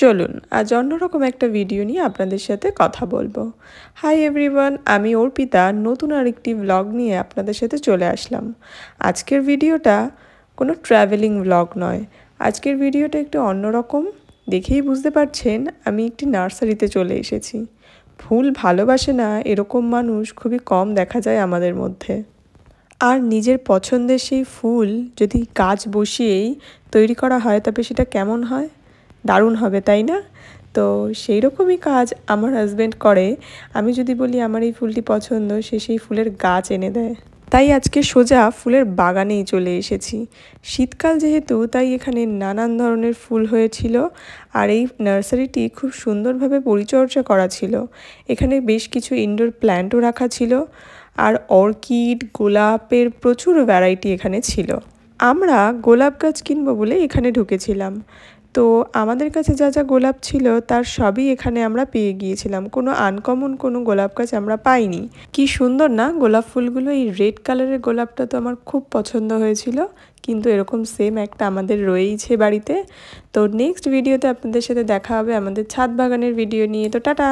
চলুন আজ অন্যরকম একটা ভিডিও নিয়ে আপনাদের সাথে কথা বলবো। হাই এভরিওয়ান, আমি অর্পিতা নতুন আরেকটি ব্লগ নিয়ে আপনাদের সাথে চলে আসলাম। আজকের ভিডিওটা কোনো ট্রাভেলিং ব্লগ নয়, আজকের ভিডিওটা একটু অন্যরকম। দেখেই বুঝতে পারছেন আমি একটি নার্সারিতে চলে এসেছি। ফুল ভালোবাসে না এরকম মানুষ খুবই কম দেখা যায় আমাদের মধ্যে। আর নিজের পছন্দের সেই ফুল যদি গাছ বসিয়েই তৈরি করা হয় তবে সেটা কেমন হয়, দারুণ হবে তাই না? তো সেই রকমই কাজ আমার হাজব্যান্ড করে। আমি যদি বলি আমার এই ফুলটি পছন্দ, সে সেই ফুলের গাছ এনে দেয়। তাই আজকে সোজা ফুলের বাগানেই চলে এসেছি। শীতকাল যেহেতু, তাই এখানে নানান ধরনের ফুল হয়েছিল। আর এই নার্সারিটি খুব সুন্দরভাবে পরিচর্যা করা ছিল। এখানে বেশ কিছু ইনডোর প্ল্যান্টও রাখা ছিল, আর অর্কিড, গোলাপের প্রচুর ভ্যারাইটি এখানে ছিল। আমরা গোলাপ গাছ কিনবো বলে এখানে ঢুকেছিলাম। তো আমাদের কাছে যা যা গোলাপ ছিল তার সবই এখানে আমরা পেয়ে গিয়েছিলাম, কোনো আনকমন কোনো গোলাপ গাছ আমরা পাইনি। কি সুন্দর না গোলাপ ফুলগুলো! এই রেড কালারের গোলাপটা তো আমার খুব পছন্দ হয়েছিল, কিন্তু এরকম সেম একটা আমাদের রয়েইছে বাড়িতে। তো নেক্সট ভিডিওতে আপনাদের সাথে দেখা হবে আমাদের ছাদ বাগানের ভিডিও নিয়ে। তো টাটা।